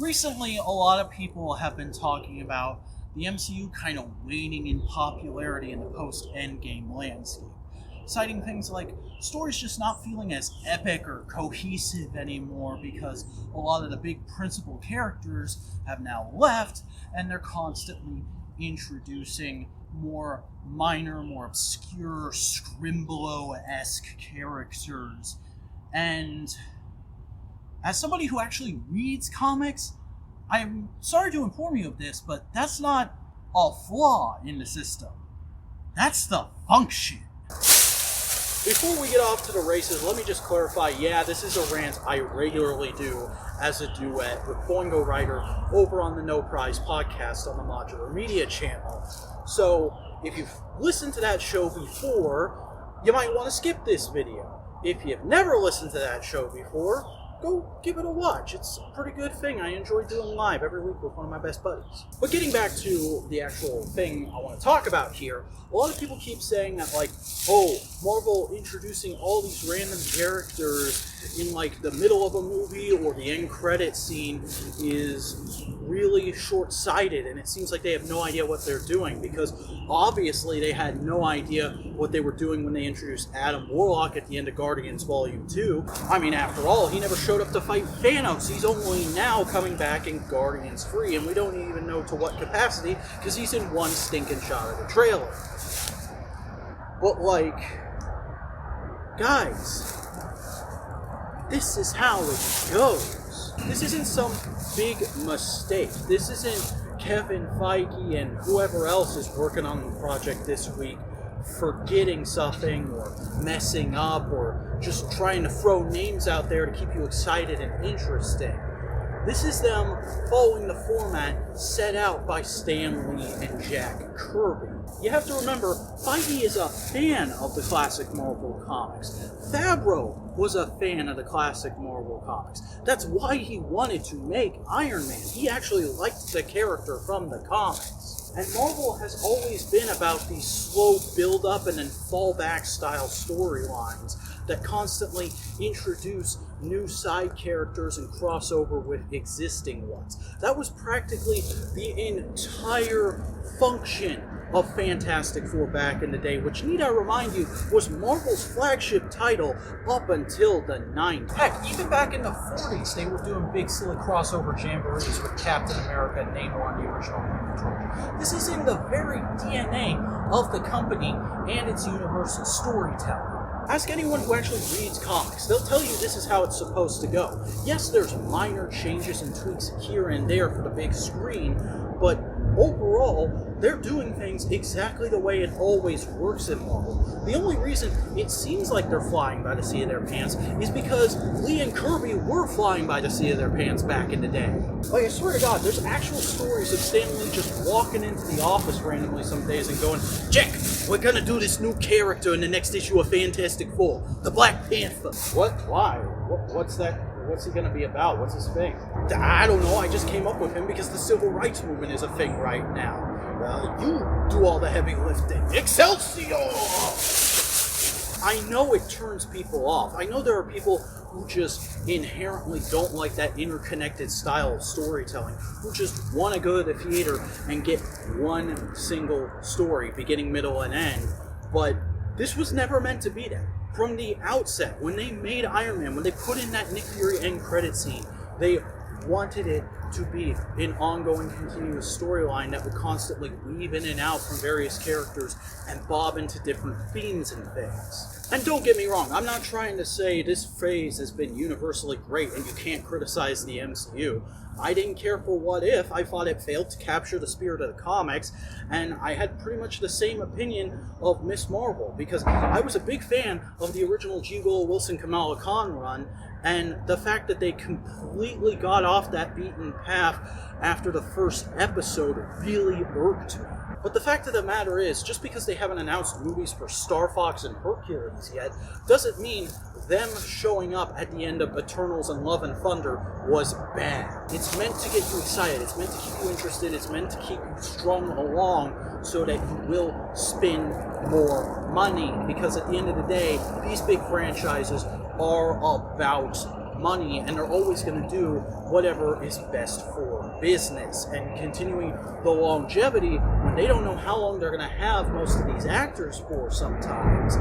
Recently, a lot of people have been talking about the MCU kind of waning in popularity in the post-Endgame landscape, citing things like stories just not feeling as epic or cohesive anymore because a lot of the big principal characters have now left and they're constantly introducing more minor, more obscure, Scrimblow-esque characters. And as somebody who actually reads comics, I'm sorry to inform you of this, but that's not a flaw in the system. That's the function. Before we get off to the races, let me just clarify, this is a rant I regularly do as a duet with Boingo Writer over on the No Prize podcast on the Modular Media channel. So, if you've listened to that show before, you might want to skip this video. If you've never listened to that show before, go give it a watch. It's a pretty good thing. I enjoy doing live every week with one of my best buddies. But getting back to the actual thing I want to talk about here, a lot of people keep saying that, Marvel introducing all these random characters in, the middle of a movie or the end credit scene is really short-sighted, and it seems like they have no idea what they're doing, because obviously they had no idea what they were doing when they introduced Adam Warlock at the end of Guardians Volume 2. I mean, after all, he never showed up to fight Thanos. He's only now coming back in Guardians 3, and we don't even know to what capacity, because he's in one stinking shot of the trailer. But, guys, this is how it goes. This isn't some big mistake. This isn't Kevin Feige and whoever else is working on the project this week forgetting something or messing up or just trying to throw names out there to keep you excited and interested. This is them following the format set out by Stan Lee and Jack Kirby. You have to remember, Feige is a fan of the classic Marvel comics. Favreau was a fan of the classic Marvel comics. That's why he wanted to make Iron Man. He actually liked the character from the comics. And Marvel has always been about these slow build-up and then fall-back style storylines that constantly introduce new side characters and crossover with existing ones. That was practically the entire function of Fantastic Four back in the day, which, need I remind you, was Marvel's flagship title up until the 90s. Heck, even back in the 40s, they were doing big silly crossover jamborees with Captain America and Namor on the original Human Torch. This is in the very DNA of the company and its universal storytelling. Ask anyone who actually reads comics. They'll tell you this is how it's supposed to go. Yes, there's minor changes and tweaks here and there for the big screen, but overall, they're doing things exactly the way it always works in Marvel. The only reason it seems like they're flying by the seat of their pants is because Lee and Kirby were flying by the seat of their pants back in the day. I swear to God, there's actual stories of Stan Lee just walking into the office randomly some days and going, "Jack, we're gonna do this new character in the next issue of Fantastic Four, the Black Panther." What? Why? What's that? What's he gonna be about? What's his thing? I don't know. I just came up with him because the civil rights movement is a thing right now. You do all the heavy lifting. Excelsior! I know it turns people off. I know there are people who just inherently don't like that interconnected style of storytelling, who just want to go to the theater and get one single story, beginning, middle, and end. But this was never meant to be that. From the outset, when they made Iron Man, when they put in that Nick Fury end credit scene, they wanted it to be an ongoing, continuous storyline that would constantly weave in and out from various characters and bob into different themes and things. And don't get me wrong, I'm not trying to say this phase has been universally great and you can't criticize the MCU. I didn't care for What If. I thought it failed to capture the spirit of the comics, and I had pretty much the same opinion of Miss Marvel, because I was a big fan of the original G. Willow Wilson Kamala Khan run, and the fact that they completely got off that beaten path after the first episode really irked me. But the fact of the matter is, just because they haven't announced movies for Star Fox and Hercules yet, doesn't mean them showing up at the end of Eternals and Love and Thunder was bad. It's meant to get you excited, it's meant to keep you interested, it's meant to keep you strung along so that you will spend more money. Because at the end of the day, these big franchises are about money, and they're always going to do whatever is best for business. And continuing the longevity when they don't know how long they're going to have most of these actors for sometimes.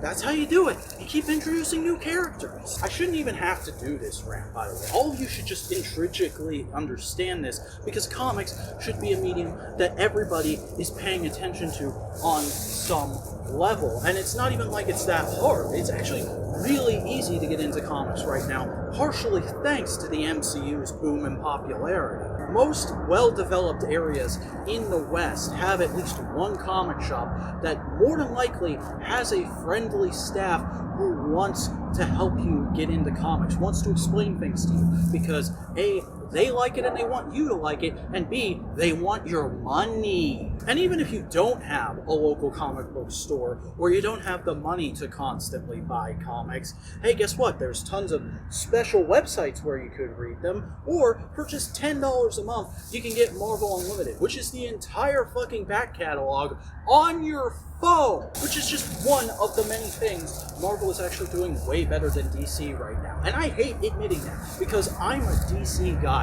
That's how you do it. You keep introducing new characters. I shouldn't even have to do this rant, by the way. All of you should just intrinsically understand this, because comics should be a medium that everybody is paying attention to on some level. And it's not even like it's that hard. It's actually really easy to get into comics right now, partially thanks to the MCU's boom in popularity. Most well-developed areas in the West have at least one comic shop that more than likely has a friendly staff who wants to help you get into comics, wants to explain things to you, because A, they like it and they want you to like it, and B, they want your money. And even if you don't have a local comic book store, or you don't have the money to constantly buy comics, hey, guess what? There's tons of special websites where you could read them, or for just $10 a month, you can get Marvel Unlimited, which is the entire fucking back catalog on your phone, which is just one of the many things Marvel is actually doing way better than DC right now. And I hate admitting that, because I'm a DC guy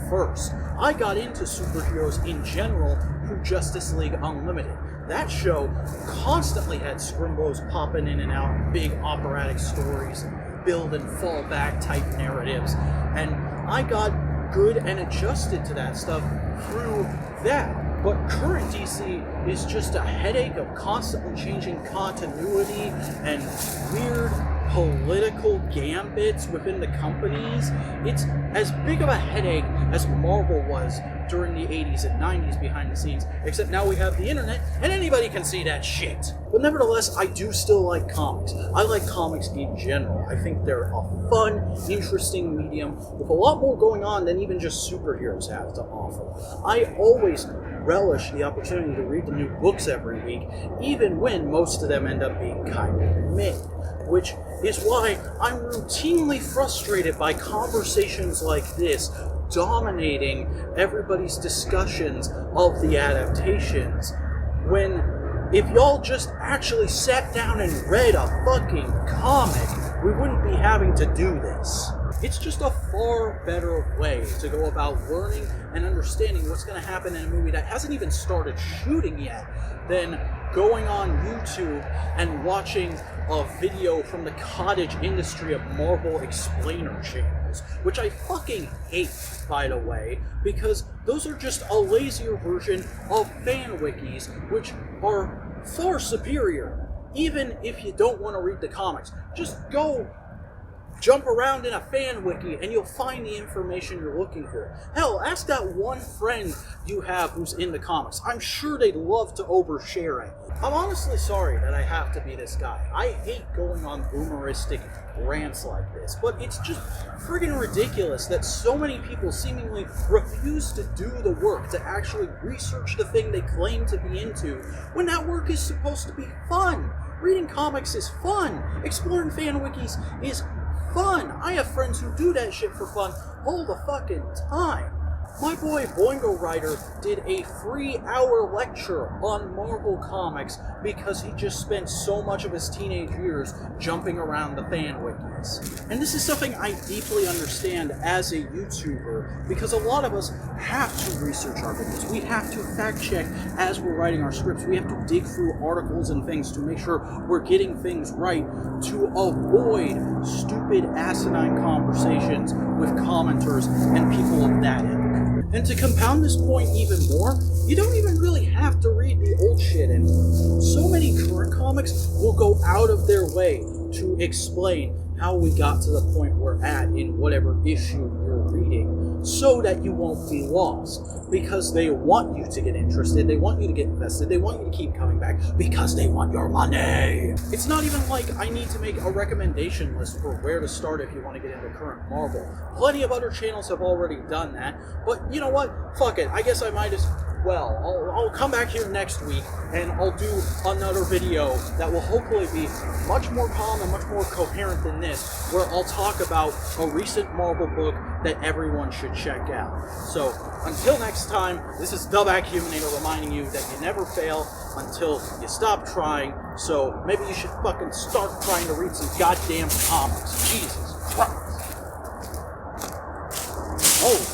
first. I got into superheroes in general through Justice League Unlimited. That show constantly had scrimbos popping in and out, big operatic stories, build and fall back type narratives, and I got good and adjusted to that stuff through that. But current DC is just a headache of constantly changing continuity and weird political gambits within the companies. It's as big of a headache as Marvel was during the 80s and 90s behind the scenes, except now we have the internet and anybody can see that shit. But nevertheless, I do still like comics. I like comics in general. I think they're a fun, interesting medium with a lot more going on than even just superheroes have to offer. I always relish the opportunity to read the new books every week, even when most of them end up being kind of mid. Which is why I'm routinely frustrated by conversations like this dominating everybody's discussions of the adaptations, when if y'all just actually sat down and read a fucking comic, we wouldn't be having to do this. It's just a far better way to go about learning and understanding what's going to happen in a movie that hasn't even started shooting yet than going on YouTube and watching a video from the cottage industry of Marvel explainer channels, which I fucking hate, by the way, because those are just a lazier version of fan wikis, which are far superior. Even if you don't want to read the comics, just go jump around in a fan wiki and you'll find the information you're looking for. Hell, ask that one friend you have who's in the comics. I'm sure they'd love to overshare it. I'm honestly sorry that I have to be this guy. I hate going on boomeristic rants like this, but it's just friggin' ridiculous that so many people seemingly refuse to do the work to actually research the thing they claim to be into, when that work is supposed to be fun. Reading comics is fun. Exploring fan wikis is fun. I have friends who do that shit for fun all the fucking time. My boy Boingo Writer did a 3-hour lecture on Marvel Comics because he just spent so much of his teenage years jumping around the fan wikis. And this is something I deeply understand as a YouTuber, because a lot of us have to research our videos. We have to fact check as we're writing our scripts. We have to dig through articles and things to make sure we're getting things right, to avoid stupid asinine conversations with commenters and people of that ilk. And to compound this point even more, you don't even really have to read the old shit anymore. So many current comics will go out of their way to explain how we got to the point we're at in whatever issue you're reading, so that you won't be lost. Because they want you to get interested, they want you to get invested, they want you to keep coming back, because they want your money. It's not even like I need to make a recommendation list for where to start if you want to get into current Marvel. Plenty of other channels have already done that, but you know what? Fuck it. I guess I might as well. I'll come back here next week and I'll do another video that will hopefully be much more calm and much more coherent than this, where I'll talk about a recent Marvel book that everyone should check out. So, until next time, this is the Vacuuminator reminding you that you never fail until you stop trying, so maybe you should fucking start trying to read some goddamn comics. Jesus Christ. Oh,